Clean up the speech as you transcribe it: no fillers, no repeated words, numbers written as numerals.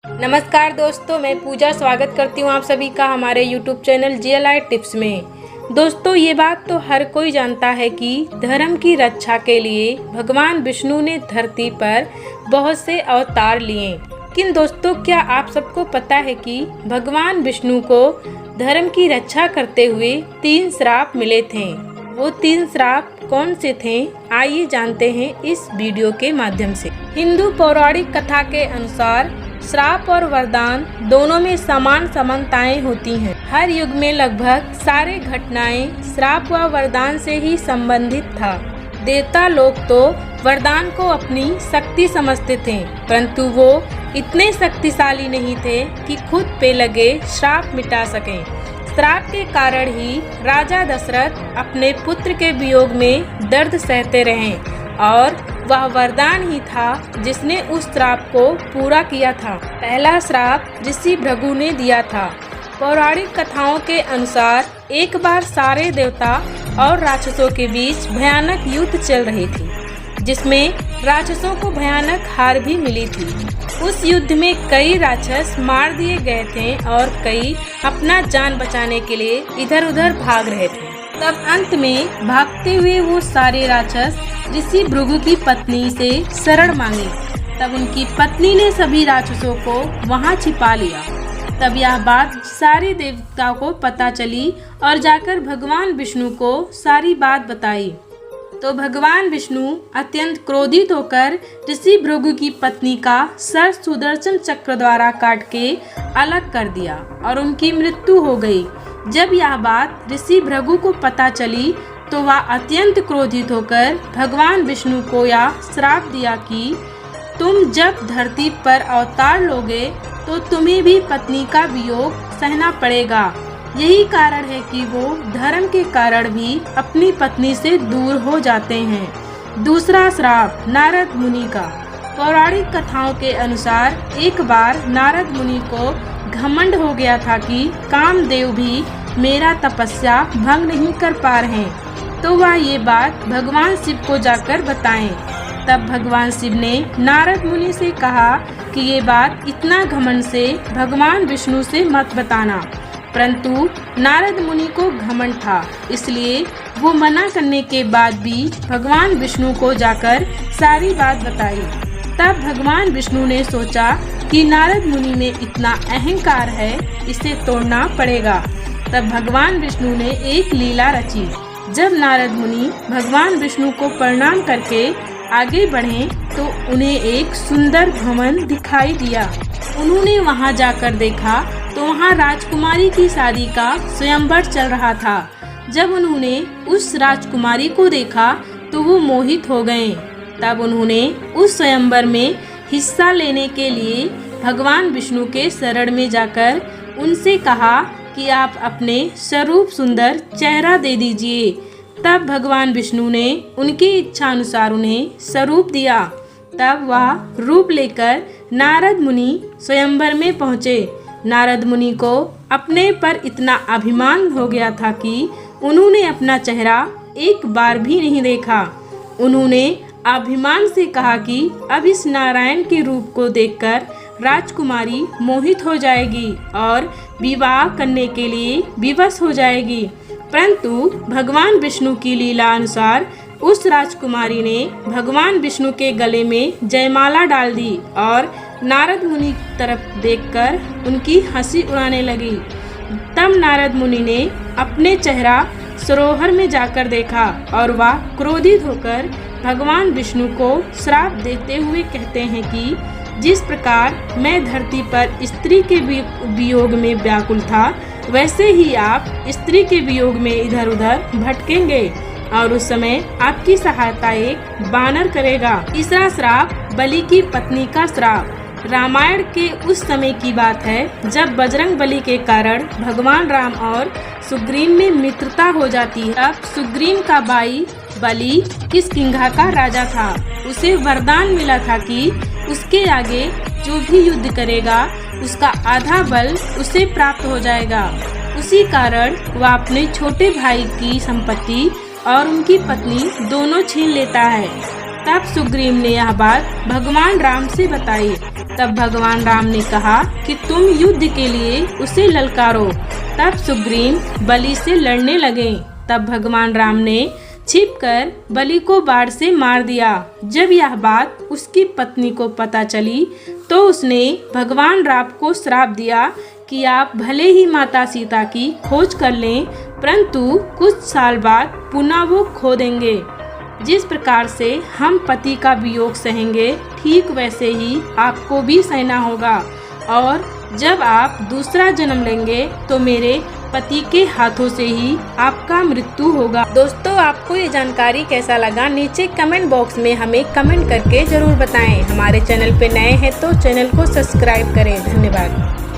नमस्कार दोस्तों, मैं पूजा स्वागत करती हूँ आप सभी का हमारे YouTube चैनल GLI टिप्स में। दोस्तों, ये बात तो हर कोई जानता है कि धर्म की रक्षा के लिए भगवान विष्णु ने धरती पर बहुत से अवतार लिए। लेकिन दोस्तों, क्या आप सबको पता है कि भगवान विष्णु को धर्म की रक्षा करते हुए 3 श्राप मिले थे। वो 3 श्राप कौन से थे, आइए जानते हैं इस वीडियो के माध्यम से। हिंदू पौराणिक कथा के अनुसार श्राप और वरदान दोनों में समान समानताएं होती हैं। हर युग में लगभग सारे घटनाएं श्राप व वरदान से ही संबंधित था। देवता लोग तो वरदान को अपनी शक्ति समझते थे, परंतु वो इतने शक्तिशाली नहीं थे कि खुद पे लगे श्राप मिटा सकें। श्राप के कारण ही राजा दशरथ अपने पुत्र के वियोग में दर्द सहते रहे और वह वरदान ही था जिसने उस श्राप को पूरा किया था। पहला श्राप ऋषि भृगु ने दिया था। पौराणिक कथाओं के अनुसार एक बार सारे देवता और राक्षसों के बीच भयानक युद्ध चल रही थी, जिसमें राक्षसों को भयानक हार भी मिली थी। उस युद्ध में कई राक्षस मार दिए गए थे और कई अपना जान बचाने के लिए इधर उधर भाग रहे थे। तब अंत में भागते हुए वो सारे राक्षस ऋषि भृगु की पत्नी से शरण मांगी। तब उनकी पत्नी ने सभी राक्षसों को वहां छिपा लिया। तब यह बात सारे देवताओं को पता चली और जाकर भगवान विष्णु को सारी बात बताई। तो भगवान विष्णु अत्यंत क्रोधित होकर ऋषि भृगु की पत्नी का सर सुदर्शन चक्र द्वारा काट के अलग कर दिया और उनकी मृत्यु हो गई। जब यह बात ऋषि भृगु को पता चली तो वह अत्यंत क्रोधित होकर भगवान विष्णु को यह श्राप दिया कि तुम जब धरती पर अवतार लोगे तो तुम्हें भी पत्नी का वियोग सहना पड़ेगा। यही कारण है कि वो धर्म के कारण भी अपनी पत्नी से दूर हो जाते हैं। दूसरा श्राप नारद मुनि का। पौराणिक कथाओं के अनुसार एक बार नारद मुनि को घमंड हो गया था कि कामदेव भी मेरा तपस्या भंग नहीं कर पा रहे, तो वह ये बात भगवान शिव को जाकर बताएं। तब भगवान शिव ने नारद मुनि से कहा कि ये बात इतना घमंड से भगवान विष्णु से मत बताना, परंतु नारद मुनि को घमंड था, इसलिए वो मना करने के बाद भी भगवान विष्णु को जाकर सारी बात बताई। तब भगवान विष्णु ने सोचा कि नारद मुनि में इतना अहंकार है, इसे तोड़ना पड़ेगा। तब भगवान विष्णु ने एक लीला रची। जब नारद मुनि भगवान विष्णु को प्रणाम करके आगे बढ़े तो उन्हें एक सुंदर भवन दिखाई दिया। उन्होंने वहां जाकर देखा तो वहां राजकुमारी की शादी का स्वयंवर चल रहा था। जब उन्होंने उस राजकुमारी को देखा तो वो मोहित हो गए। तब उन्होंने उस स्वयंवर में हिस्सा लेने के लिए भगवान विष्णु के शरण में जाकर उनसे कहा कि आप अपने स्वरूप सुंदर चेहरा दे दीजिए। तब भगवान विष्णु ने उनकी इच्छा अनुसार उन्हें स्वरूप दिया। तब वह रूप लेकर नारद मुनि स्वयंवर में पहुँचे। नारद मुनि को अपने पर इतना अभिमान हो गया था कि उन्होंने अपना चेहरा एक बार भी नहीं देखा। उन्होंने अभिमान से कहा कि अब इस नारायण के रूप को देखकर राजकुमारी मोहित हो जाएगी और विवाह करने के लिए विवश हो जाएगी। परंतु भगवान विष्णु की लीला अनुसार उस राजकुमारी ने भगवान विष्णु के गले में जयमाला डाल दी और नारद मुनि की तरफ देखकर उनकी हंसी उड़ाने लगी। तब नारद मुनि ने अपने चेहरा सरोवर में जाकर देखा और वह क्रोधित होकर भगवान विष्णु को श्राप देते हुए कहते हैं कि जिस प्रकार मैं धरती पर स्त्री के वियोग में व्याकुल था, वैसे ही आप स्त्री के वियोग में इधर उधर भटकेंगे और उस समय आपकी सहायता एक वानर करेगा। तीसरा श्राप बलि की पत्नी का श्राप। रामायण के उस समय की बात है जब बजरंग बली के कारण भगवान राम और सुग्रीव में मित्रता हो जाती है। अब सुग्रीव का भाई बलि किष्किंधा का राजा था। उसे वरदान मिला था कि उसके आगे जो भी युद्ध करेगा उसका आधा बल उसे प्राप्त हो जाएगा। उसी कारण वह अपने छोटे भाई की संपत्ति और उनकी पत्नी दोनों छीन लेता है। तब सुग्रीव ने यह बात भगवान राम से बताई। तब भगवान राम ने कहा कि तुम युद्ध के लिए उसे ललकारो। तब सुग्रीव बलि से लड़ने लगे। तब भगवान राम ने छिपकर बलि को बाण से मार दिया। जब यह बात उसकी पत्नी को पता चली तो उसने भगवान राम को श्राप दिया कि आप भले ही माता सीता की खोज कर लें, परंतु कुछ साल बाद पुनः वो खो देंगे। जिस प्रकार से हम पति का वियोग सहेंगे, ठीक वैसे ही आपको भी सहना होगा, और जब आप दूसरा जन्म लेंगे तो मेरे पति के हाथों से ही आपका मृत्यु होगा। दोस्तों, आपको ये जानकारी कैसा लगा, नीचे कमेंट बॉक्स में हमें कमेंट करके जरूर बताएं। हमारे चैनल पे नए हैं तो चैनल को सब्सक्राइब करें। धन्यवाद।